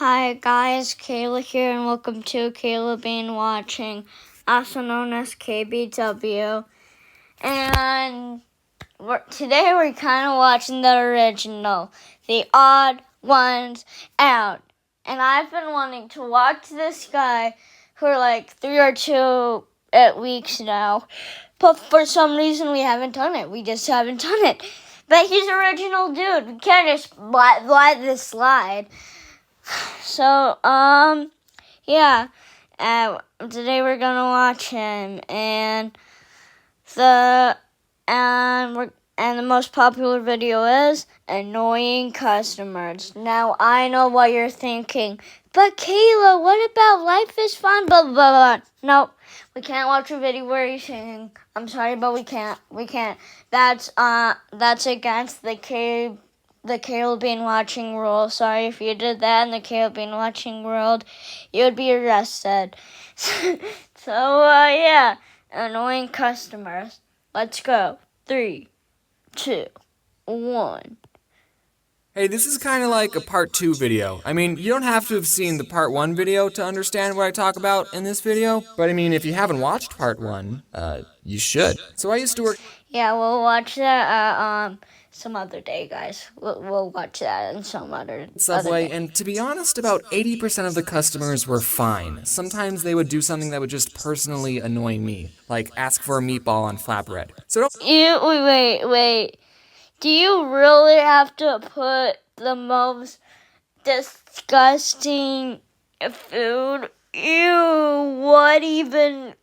Hi guys, Kayla here, and welcome to Kayla Bean Watching, also known as KBW. And today we're kind of watching the original, The Odd Ones Out. And I've been wanting to watch this guy for like 3 or 2 weeks now, but for some reason we haven't done it. We just haven't done it. But he's an original dude. We can't just let this slide. So, yeah, today we're gonna watch him, and the most popular video is annoying customers. Now, I know what you're thinking, but Kayla, what about life is fun, blah, blah, blah. Nope, we can't watch a video where he's singing. I'm sorry, but we can't. That's against the Kayla Bean Watching rule. Sorry if you did that in the Kayla Bean Watching world. You would be arrested. Yeah. Annoying customers. Let's go. 3, 2, 1. Hey, this is kind of like a part 2 video. I mean, you don't have to have seen the part 1 video to understand what I talk about in this video. But I mean, if you haven't watched part 1, you should. So I used to work... Yeah, we'll watch that some other day, guys. We'll watch that in some other Subway, other day. And to be honest, about 80% of the customers were fine. Sometimes they would do something that would just personally annoy me, like ask for a meatball on flatbread. So don't... Wait. Do you really have to put the most disgusting food? Ew, what even...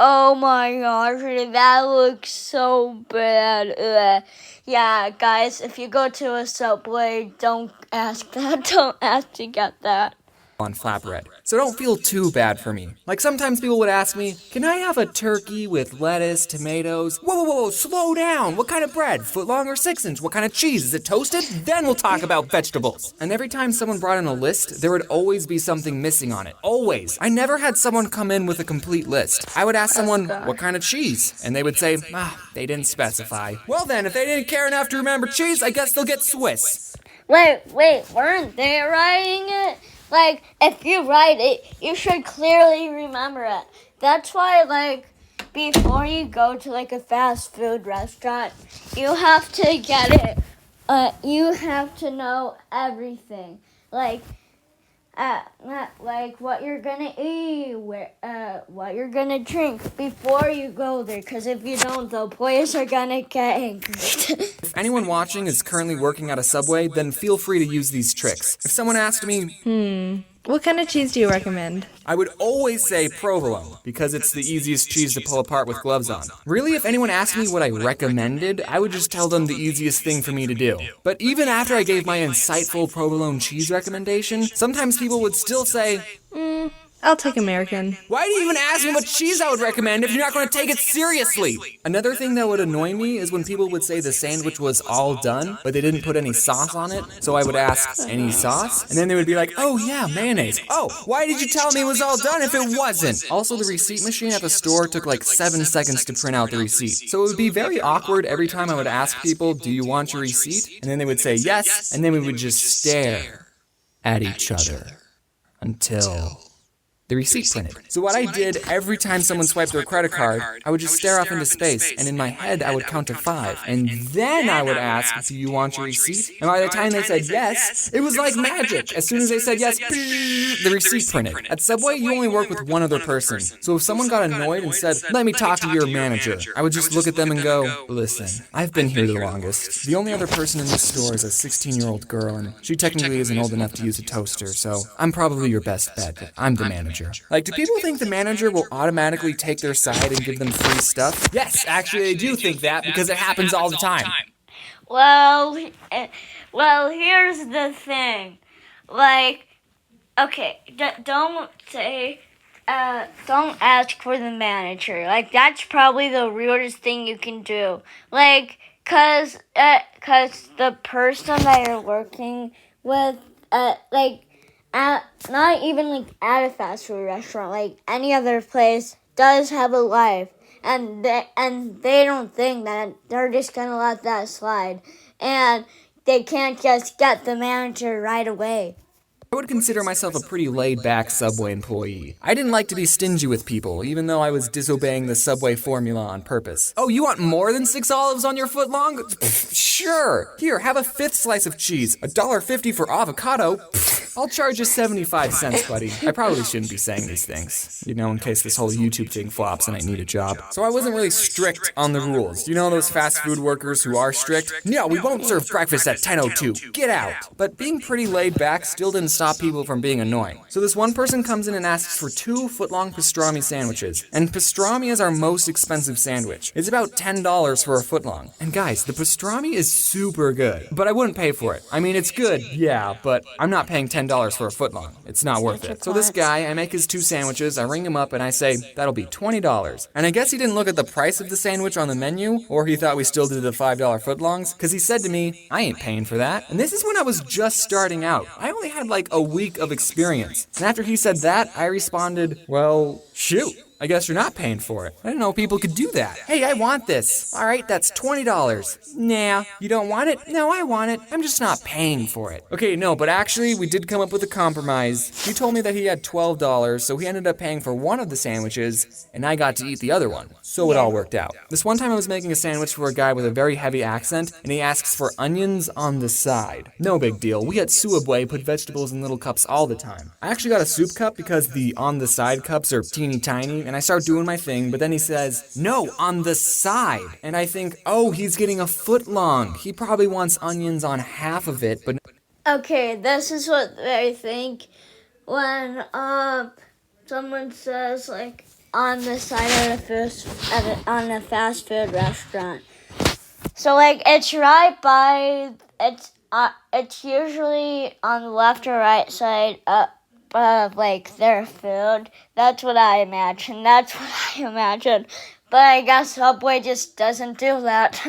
Oh my gosh, that looks so bad. Ugh. Yeah, guys, if you go to a Subway, don't ask that. Don't ask to get that on flatbread. So don't feel too bad for me. Like sometimes people would ask me, can I have a turkey with lettuce, tomatoes? Whoa, slow down. What kind of bread? Footlong or 6-inch? What kind of cheese? Is it toasted? Then we'll talk about vegetables. And every time someone brought in a list, there would always be something missing on it. Always. I never had someone come in with a complete list. I would ask someone, what kind of cheese? And they would say, they didn't specify. Well then, if they didn't care enough to remember cheese, I guess they'll get Swiss. Wait, weren't they writing it? Like, if you write it, you should clearly remember it. That's why, before you go to, a fast food restaurant, you have to get it. You have to know everything. What you're gonna eat, what you're gonna drink before you go there. Because if you don't, the boys are gonna get angry. If anyone watching is currently working at a Subway, then feel free to use these tricks. If someone asked me, what kind of cheese do you recommend? I would always say provolone, because it's the easiest cheese to pull apart with gloves on. Really, if anyone asked me what I recommended, I would just tell them the easiest thing for me to do. But even after I gave my insightful provolone cheese recommendation, sometimes people would still say, I'll take American. why do you even ask me what cheese I would recommend if you're not going to take it seriously? Another thing that would annoy me is when people would say the sandwich was all done, but they didn't put any sauce on it. So I would ask, any sauce? And then they would be like, oh yeah, mayonnaise. Oh, why did you tell me it was all done if it wasn't? Also, the receipt machine at the store took 7 seconds to print out the receipt. So it would be very awkward every time I would ask people, do you want your receipt? And then they would say yes, and then we would just stare at each other until the receipt printed. So what I did every time someone swiped their credit card, I would just stare off into space, and in my head I would count to 5. And then I would ask, do you want your receipt? And by the time they said yes, it was like magic. As soon as they said yes, the receipt printed. At Subway, you only work with one other person. So if someone got annoyed and said, let me talk to your manager, I would just look at them and go, listen, I've been here the longest. The only other person in this store is a 16-year-old girl, and she technically isn't old enough to use a toaster, so I'm probably your best bet. I'm the manager. Do people think the manager will automatically take their side and give them free stuff? Yes, actually they do think that because it happens all the time. Well, here's the thing. Okay, don't ask for the manager. That's probably the weirdest thing you can do. Cause the person that you're working with, not even at a fast food restaurant, any other place does have a life, and they don't think that they're just gonna let that slide, and they can't just get the manager right away. I would consider myself a pretty laid-back Subway employee. I didn't like to be stingy with people, even though I was disobeying the Subway formula on purpose. Oh, you want more than 6 olives on your footlong? Pfft, sure. Here, have a 5th slice of cheese. $1.50 for avocado. Pfft, I'll charge you 75 cents, buddy. I probably shouldn't be saying these things, in case this whole YouTube thing flops and I need a job. So I wasn't really strict on the rules. You know those fast food workers who are strict? No, we won't serve breakfast at 10:02. Get out. But being pretty laid back still didn't stop people from being annoying. So this one person comes in and asks for 2 footlong pastrami sandwiches. And pastrami is our most expensive sandwich. It's about $10 for a footlong. And guys, the pastrami is super good. But I wouldn't pay for it. I mean, it's good, yeah, but I'm not paying $10 for a footlong. It's not worth it. So this guy, I make his 2 sandwiches, I ring him up and I say, that'll be $20. And I guess he didn't look at the price of the sandwich on the menu, or he thought we still did the $5 footlongs, because he said to me, I ain't paying for that. And this is when I was just starting out. I only had like a week of experience. And after he said that, I responded, well, shoot. I guess you're not paying for it. I didn't know people could do that. Hey, I want this. All right, that's $20. Nah, you don't want it? No, I want it. I'm just not paying for it. Okay, no, but actually, we did come up with a compromise. He told me that he had $12, so he ended up paying for one of the sandwiches, and I got to eat the other one. So it all worked out. This one time I was making a sandwich for a guy with a very heavy accent, and he asks for onions on the side. No big deal. We at Suabwe put vegetables in little cups all the time. I actually got a soup cup because the on the side cups are teeny tiny, and I start doing my thing, but then he says, no, on the side. And I think, oh, he's getting a footlong. He probably wants onions on half of it, but... Okay, this is what I think when someone says like on the side of on a fast food restaurant. So like it's right by it's usually on the left or right side of like their food. That's what I imagine. But I guess Subway just doesn't do that.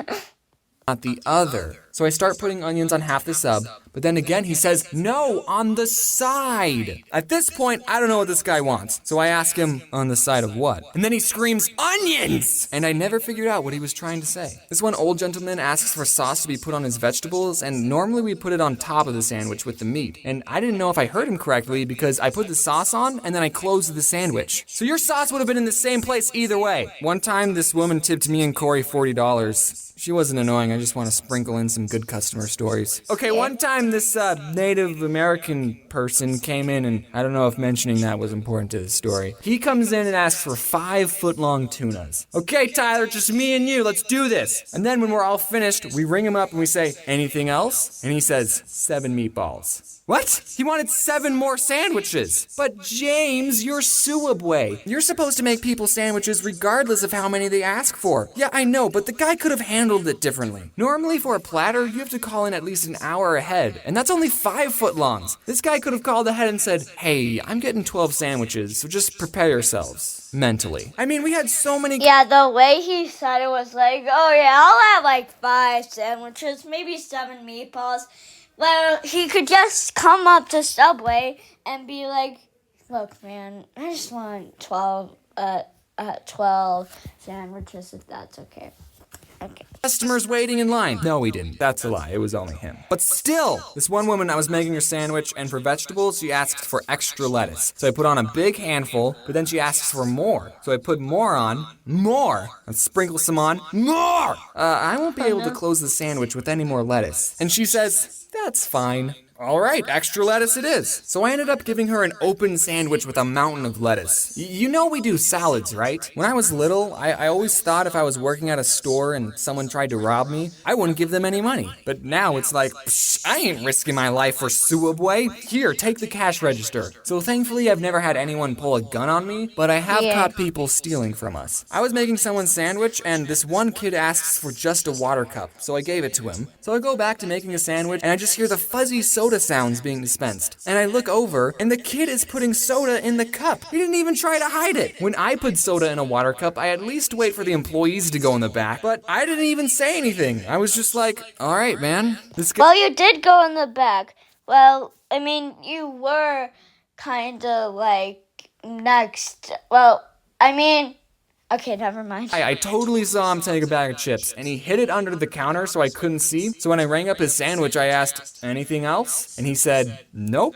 Not the other. So I start putting onions on half the sub, but then again he says, no, on the side. At this point, I don't know what this guy wants. So I ask him, on the side of what? And then he screams, onions! And I never figured out what he was trying to say. This one old gentleman asks for sauce to be put on his vegetables, and normally we put it on top of the sandwich with the meat. And I didn't know if I heard him correctly because I put the sauce on and then I closed the sandwich. So your sauce would have been in the same place either way. One time, this woman tipped me and Corey $40. She wasn't annoying, I just want to sprinkle in some good customer stories. Okay, one time this Native American person came in, and I don't know if mentioning that was important to the story. He comes in and asks for 5 footlong tunas. Okay, Tyler, just me and you, let's do this. And then when we're all finished, we ring him up and we say, anything else? And he says, 7 meatballs. What? He wanted 7 more sandwiches. But James, you're Suabwe. You're supposed to make people sandwiches regardless of how many they ask for. Yeah, I know, but the guy could have handled it differently. Normally for a platter, you have to call in at least an hour ahead, and that's only 5 footlongs. This guy could have called ahead and said, hey, I'm getting 12 sandwiches, so just prepare yourselves. Mentally. I mean, we had so many... Yeah, the way he said it was like, oh yeah, I'll have like 5 sandwiches, maybe 7 meatballs. Well, he could just come up to Subway and be like, look, man, I just want 12 sandwiches, if that's okay. Okay. Customers waiting in line. No, he didn't. That's a lie. It was only him. But still, this one woman, I was making her sandwich, and for vegetables, she asks for extra lettuce. So I put on a big handful, but then she asks for more. So I put more on, and sprinkle some on, more! I won't be able to close the sandwich with any more lettuce. And she says, that's fine. All right, extra lettuce it is. So I ended up giving her an open sandwich with a mountain of lettuce. You know we do salads, right? When I was little, I always thought if I was working at a store and someone tried to rob me, I wouldn't give them any money. But now it's like, I ain't risking my life for Suabwe. Here, take the cash register. So thankfully, I've never had anyone pull a gun on me, but I have caught people stealing from us. I was making someone's sandwich, and this one kid asks for just a water cup, so I gave it to him. So I go back to making a sandwich, and I just hear the fuzzy soda sounds being dispensed. And I look over, and the kid is putting soda in the cup. He didn't even try to hide it. When I put soda in a water cup, I at least wait for the employees to go in the back, but I didn't even say anything. I was just like, all right, man. Well, you did go in the back. Well, I mean, you were kind of like next. Well, I mean... Okay, never mind. I totally saw him take a bag of chips, and he hid it under the counter so I couldn't see. So when I rang up his sandwich, I asked, anything else? And he said, nope.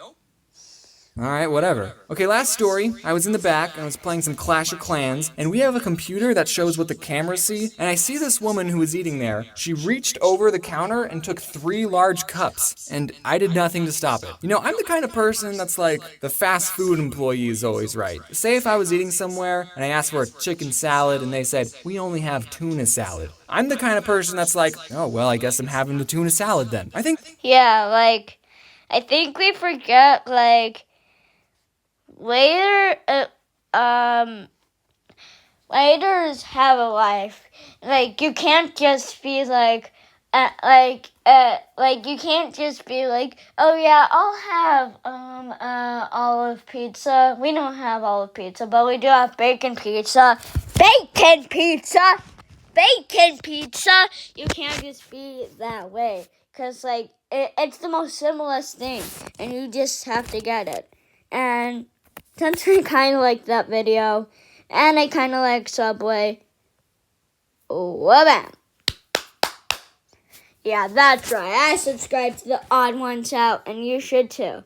Alright, whatever. Okay, last story. I was in the back, and I was playing some Clash of Clans, and we have a computer that shows what the cameras see, and I see this woman who was eating there. She reached over the counter and took 3 large cups, and I did nothing to stop it. You know, I'm the kind of person that's like, the fast food employee is always right. Say if I was eating somewhere, and I asked for a chicken salad, and they said, we only have tuna salad. I'm the kind of person that's like, oh, well, I guess I'm having the tuna salad then. I think... Yeah, like, I think we forget, like, waiters have a life. Like, you can't just be like you can't just be like, oh yeah, I'll have olive pizza. We don't have olive pizza, but we do have bacon pizza. Bacon pizza. Bacon pizza. You can't just be that way, cause like it's the most simplest thing, and you just have to get it. And since I kind of like that video, and I kind of like Subway, wha-bam. Yeah, that's right. I subscribe to the Odd Ones Out, and you should too.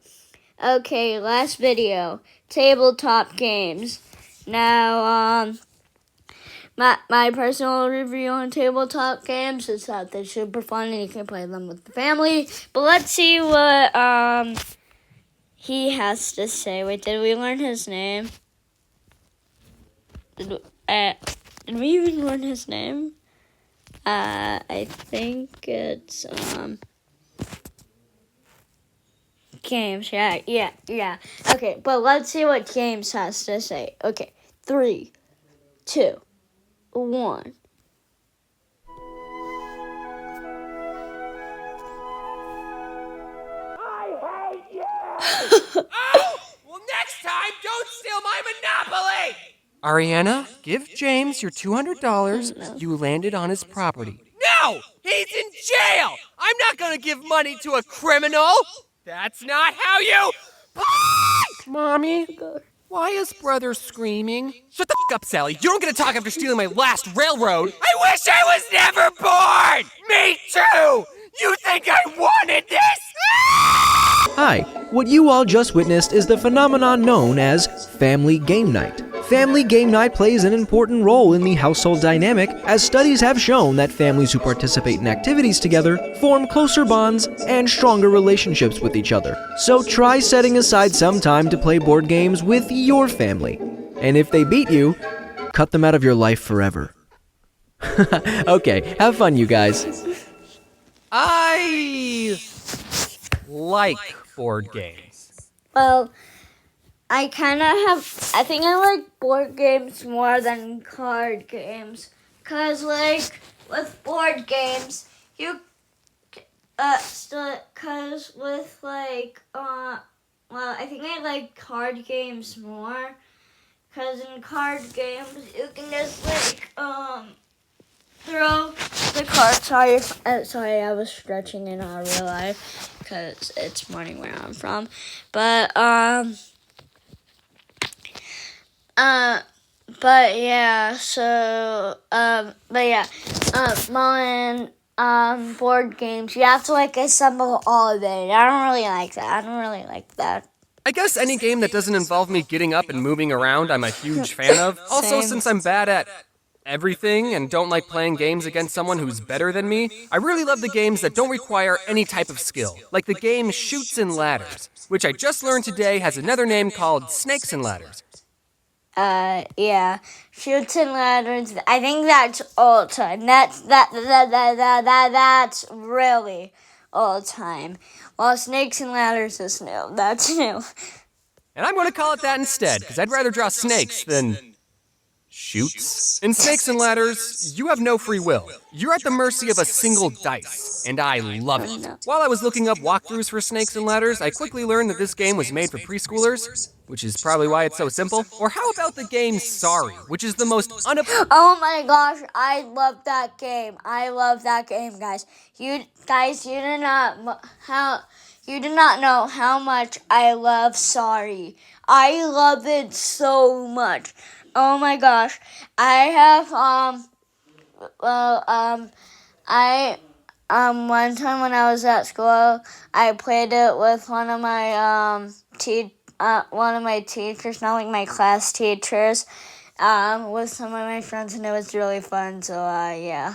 Okay, last video. Tabletop games. Now, my personal review on tabletop games is that they're super fun and you can play them with the family. But let's see what he has to say. Wait, did we learn his name? Did we even learn his name? I think it's James. Yeah. Okay, but let's see what James has to say. Okay, 3, 2, 1. I hate you! Oh! Well, next time, don't steal my Monopoly! Ariana, give James your $200. You landed on his property. No! He's in jail! I'm not gonna give money to a criminal! That's not how you... Mommy, why is brother screaming? Shut the f*** up, Sally. You don't get to talk after stealing my last railroad. I wish I was never born! Me too! You think I wanted this? Hi, what you all just witnessed is the phenomenon known as Family Game Night. Family Game Night plays an important role in the household dynamic, as studies have shown that families who participate in activities together form closer bonds and stronger relationships with each other. So try setting aside some time to play board games with your family. And if they beat you, cut them out of your life forever. Okay, have fun, you guys. I like board games. Well, I think I like board games more than card games. Cause like, with board games, I think I like card games more. Cause in card games, you can just like, throw the card. Sorry, I was stretching in real life. Cause it's morning where I'm from. But Mullen, board games, you have to like assemble all of it. I don't really like that. I guess any game that doesn't involve me getting up and moving around, I'm a huge fan of. Also, Same. since I'm bad at everything and don't like playing games against someone who's better than me, I really love the games that don't require any type of skill, like the game Chutes and Ladders, which I just learned today has another name called Snakes and Ladders. Yeah, Chutes and Ladders. I think that's old time. That's really old time. While Snakes and Ladders is new. That's new. And I'm going to call it that instead, because I'd rather draw snakes than chutes. In Snakes and Ladders, you have no free will. You're at the mercy of a single dice, and I love it. While I was looking up walkthroughs for Snakes and Ladders, I quickly learned that this game was made for preschoolers, which is probably why it's so simple. Or how about the game Sorry, which is the most Oh my gosh, I love that game. Guys. You do not know how much I love Sorry. I love it so much. Oh my gosh. I have one time when I was at school, I played it with one of my one of my teachers, not like my class teachers, with some of my friends, and it was really fun. So yeah.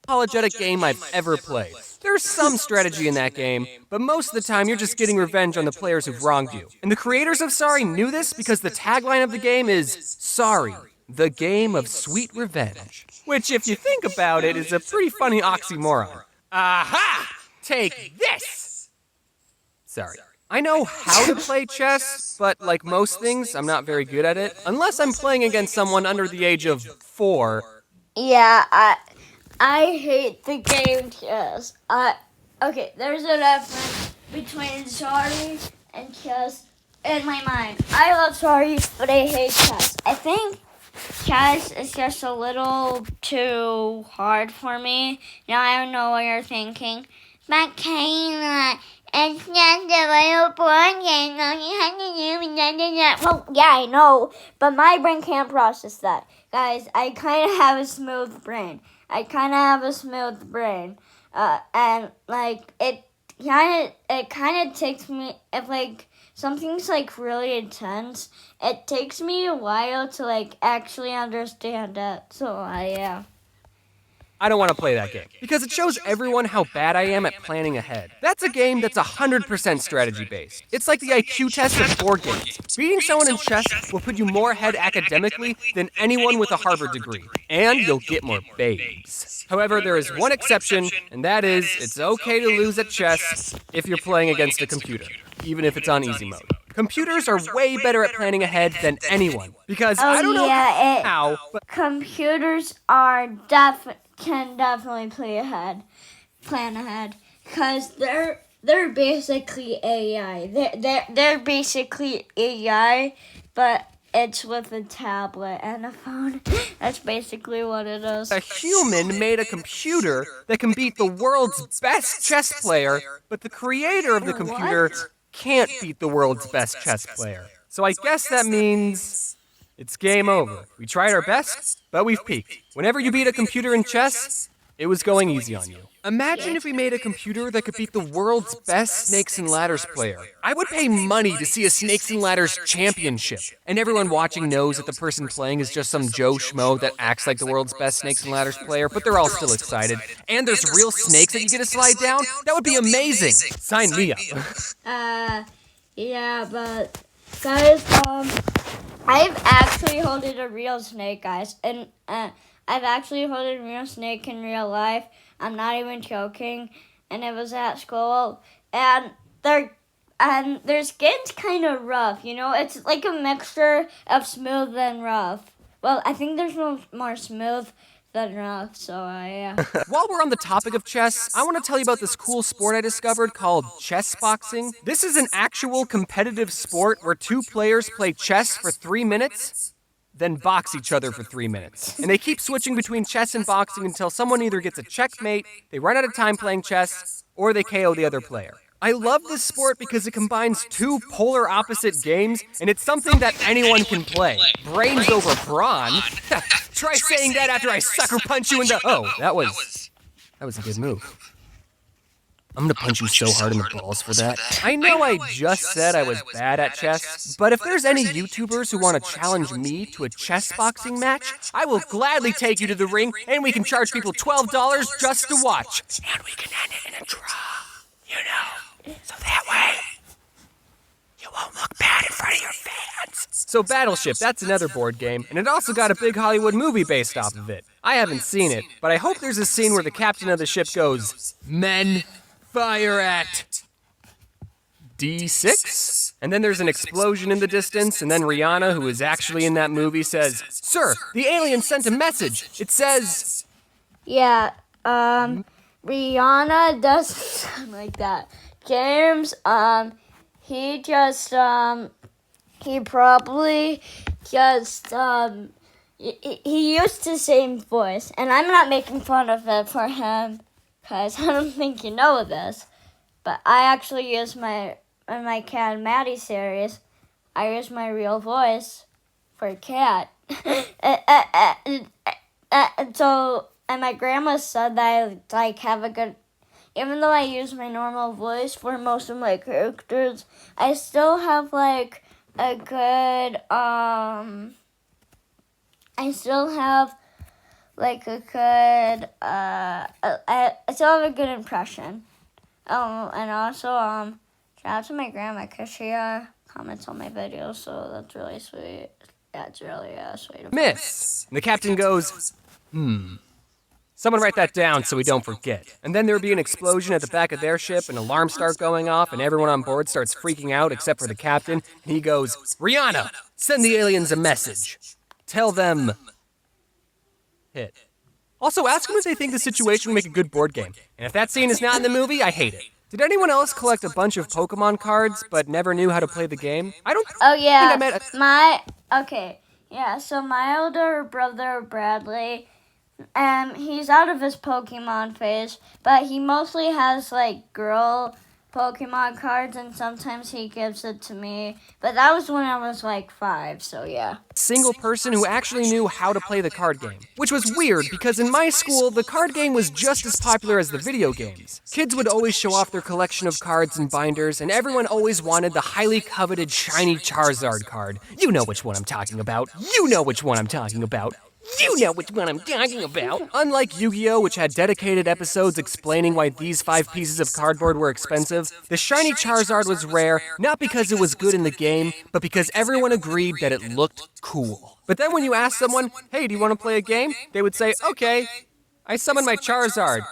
Apologetic game I've ever played. There's some strategy in that game, but most of the time you're just getting revenge on the players who've wronged you. And the creators of Sorry knew this because the tagline of the game is Sorry, the game of sweet revenge. Which, if you think about it, is a pretty funny oxymoron. Aha! Take this! Sorry. I know how to play chess, but like most things, I'm not very good at it. Unless I'm playing against someone under the age of 4. Yeah, I hate the game chess. Okay, there's a difference between Sorry and chess in my mind. I love Sorry, but I hate chess. I think chess is just a little too hard for me. Now I don't know what you're thinking. But Kayla, it's just a little board game. All you have to do is Well, yeah, I know, but my brain can't process that. Guys, I kind of have a smooth brain. And like it kind of takes me, if like something's like really intense, it takes me a while to like actually understand it. So yeah. I don't want to play that game because it shows everyone how bad I am at planning ahead. That's a game that's 100% strategy based. It's like the IQ test of board games. Beating someone in chess will put you more ahead academically than anyone with a Harvard degree, and you'll get more babes. However, there is one exception, and that is it's okay to lose at chess if you're playing against a computer, even if it's on easy mode. Computers are way better at planning ahead than anyone because I don't know how, but computers can definitely plan ahead, because they're basically AI. They're basically AI, but it's with a tablet and a phone. That's basically what it is. a human made a computer that can beat the world's best chess player, but the creator of the computer can't beat the world's best chess player. So I guess that means it's game over. We tried our best, but we've peaked. Whenever you beat a computer in chess, it was going easy on you. Imagine if we made a computer that could beat the world's best Snakes and Ladders player. I would pay money to see a Snakes and Ladders championship. And everyone watching knows that the person playing is just some Joe Schmo that acts like the world's best Snakes and Ladders player, but they're all still excited. And there's real snakes that you get to slide down? That would be amazing! Sign me up. Yeah, but guys, I've actually holded a real snake, guys, and I've actually holded a real snake in real life. I'm not even joking, and it was at school, and their skin's kind of rough, you know? It's like a mixture of smooth and rough. Well, I think there's more smooth than rough, so yeah. While we're on the topic of chess, I want to tell you about this cool sport I discovered called chess boxing. This is an actual competitive sport where 2 players play chess for 3 minutes, then box each other for 3 minutes. And they keep switching between chess and boxing until someone either gets a checkmate, they run out of time playing chess, or they KO the other player. I love this sport because it combines 2 polar opposite games, and it's something that anyone can play. Brains over brawn? Try saying that after I sucker punch you in the... Oh, that was a good move. I'm gonna punch you so hard in the balls for that. I know I just said I was bad at chess, but if there's any YouTubers who want to challenge me to a chess boxing match, I will gladly take you to the ring, and we can charge people $12 just to watch. And we can end it in a draw, you know, so that way you won't look bad in front of your fans. So Battleship, that's another board game, and it also got a big Hollywood movie based off of it. I haven't seen it, but I hope there's a scene where the captain of the ship goes, "Men, fire at D6?" And then there's an explosion in the distance, and then Rihanna, who is actually in that movie, says, "Sir, the alien sent a message. It says..." Yeah, Rihanna doesn't sound like that. James, he just, he probably just, he used the same voice, and I'm not making fun of it for him, because I don't think you know this, but I actually use in my Cat and Maddie series, I use my real voice for Cat. And my grandma said that I have a good, even though I use my normal voice for most of my characters, I still have a good, I still have like a good, I still have a good impression. And also, shout out to my grandma because she comments on my videos, so that's really sweet. Yeah, it's really sweet of her. Miss. And the captain goes, Someone write that down so we don't forget. And then there would be an explosion at the back of their ship, and alarms start going off, and everyone on board starts freaking out except for the captain. And he goes, Rihanna, send the aliens a message. Tell them... hit. Also, ask them if they think the situation would make a good board game. And if that scene is not in the movie, I hate it. Did anyone else collect a bunch of Pokemon cards but never knew how to play the game? I don't Oh, yeah. think I met... Okay. Yeah, so my older brother, Bradley, he's out of his Pokemon phase, but he mostly has, like, girl Pokemon cards, and sometimes he gives it to me. But that was when I was, like, 5, so yeah. Single person who actually knew how to play the card game. Which was weird, because in my school, the card game was just as popular as the video games. Kids would always show off their collection of cards and binders, and everyone always wanted the highly coveted shiny Charizard card. You know which one I'm talking about. You know which one I'm talking about. You know which one I'm talking about. Unlike Yu-Gi-Oh!, which had dedicated episodes explaining why these 5 pieces of cardboard were expensive, the shiny Charizard was rare, not because it was good in the game, but because everyone agreed that it looked cool. But then when you ask someone, hey, do you want to play a game? They would say, okay, I summon my Charizard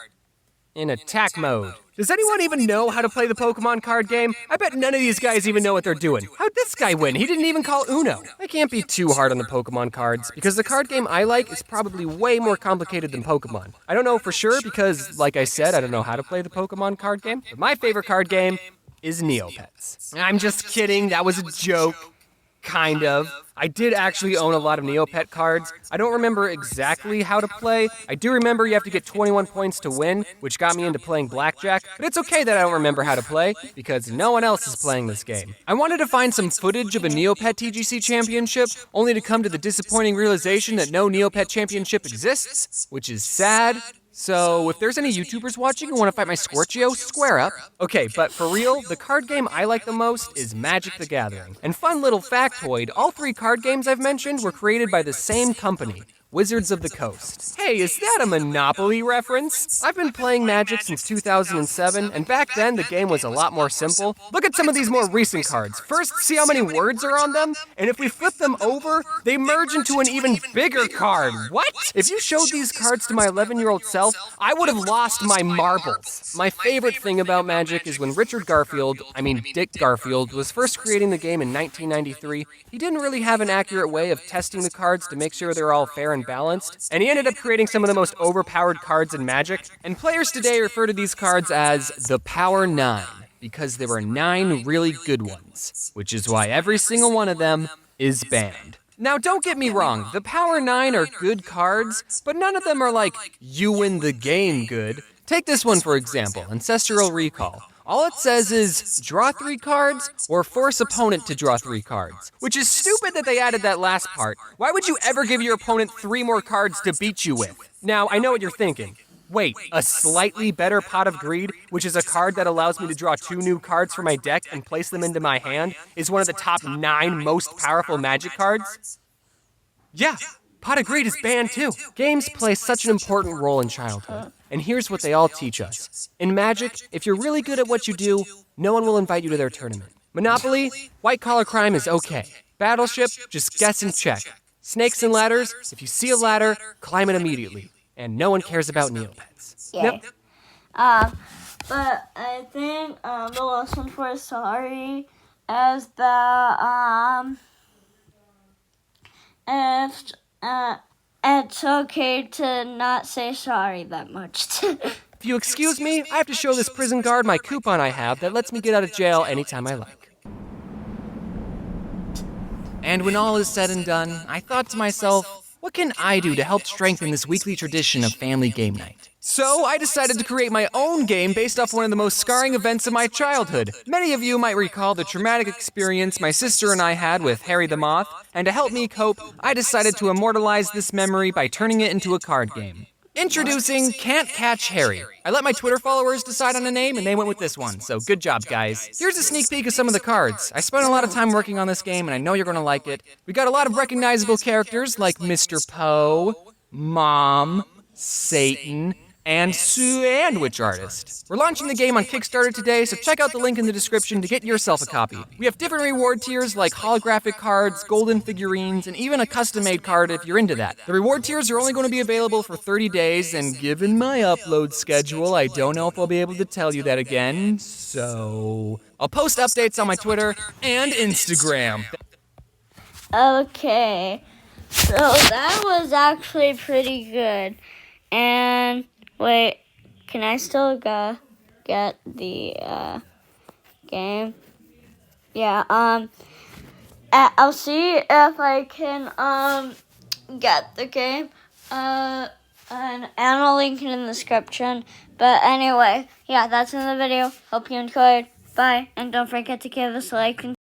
in attack mode. Does anyone even know how to play the Pokemon card game? I bet none of these guys even know what they're doing. How'd this guy win? He didn't even call Uno. I can't be too hard on the Pokemon cards, because the card game I like is probably way more complicated than Pokemon. I don't know for sure because, like I said, I don't know how to play the Pokemon card game. But my favorite card game is Neopets. I'm just kidding, that was a joke. Kind of. I did actually own a lot of Neopet cards. I don't remember exactly how to play. I do remember you have to get 21 points to win, which got me into playing blackjack, but it's okay that I don't remember how to play, because no one else is playing this game. I wanted to find some footage of a Neopet TGC championship, only to come to the disappointing realization that no Neopet championship exists, which is sad. So, if there's any YouTubers watching who want to fight my Scorchio, square up. Okay, but for real, the card game I like the most is Magic the Gathering. And fun little factoid, all 3 card games I've mentioned were created by the same company, Wizards of the Coast. Hey, is that a Monopoly reference? I've been playing Magic since 2007, and back then the game was a lot more simple. Look at some of these more recent cards. First, see how many words are on them? And if we flip them over, they merge into an even bigger card. What? If you showed these cards to my 11-year-old self, I would have lost my marbles. My favorite thing about Magic is when Dick Garfield, was first creating the game in 1993, he didn't really have an accurate way of testing the cards to make sure they're all fair and balanced, and he ended up creating some of the most overpowered cards in Magic, and players today refer to these cards as the Power 9, because there were 9 really good ones, which is why every single one of them is banned. Now, don't get me wrong, the Power 9 are good cards, but none of them are like, you win the game good. Take this one for example, Ancestral Recall. All it says is, draw 3 cards, or force opponent to draw 3 cards. Which is stupid that they added that last part. Why would you ever give your opponent 3 more cards to beat you with? Now, I know what you're thinking. Wait, a slightly better Pot of Greed, which is a card that allows me to draw 2 new cards from my deck and place them into my hand, is one of the top 9 most powerful Magic cards? Yeah, Pot of Greed is banned too. Games play such an important role in childhood. And here's what they all teach us. In Magic, if you're really good at what you do, no one will invite you to their tournament. Monopoly, white-collar crime is okay. Battleship, just guess and check. Snakes and ladders, if you see a ladder, climb it immediately. And no one cares about Neopets. Yay. Nope. But I think the lesson for sorry is that it's okay to not say sorry that much. If you excuse me, I have to show this prison guard my coupon I have that lets me get out of jail anytime I like. And when all is said and done, I thought to myself, what can I do to help strengthen this weekly tradition of family game night? So I decided to create my own game based off one of the most scarring events of my childhood. Many of you might recall the traumatic experience my sister and I had with Harry the Moth, and to help me cope, I decided to immortalize this memory by turning it into a card game. Introducing Can't Catch Harry. I let my Twitter followers decide on a name, and they went with this one, so good job, guys. Here's a sneak peek of some of the cards. I spent a lot of time working on this game, and I know you're gonna like it. We got a lot of recognizable characters like Mr. Poe, Mom, Satan, and Sandwich Artist. We're launching the game on Kickstarter today, so check out the link in the description to get yourself a copy. We have different reward tiers like holographic cards, golden figurines, and even a custom-made card if you're into that. The reward tiers are only going to be available for 30 days, and given my upload schedule, I don't know if I'll be able to tell you that again, so I'll post updates on my Twitter and Instagram. Okay, so that was actually pretty good. And wait, can I still get the game? Yeah. I'll see if I can get the game. And I'll link it in the description. But anyway, yeah, that's in the video. Hope you enjoyed. Bye, and don't forget to give us a like and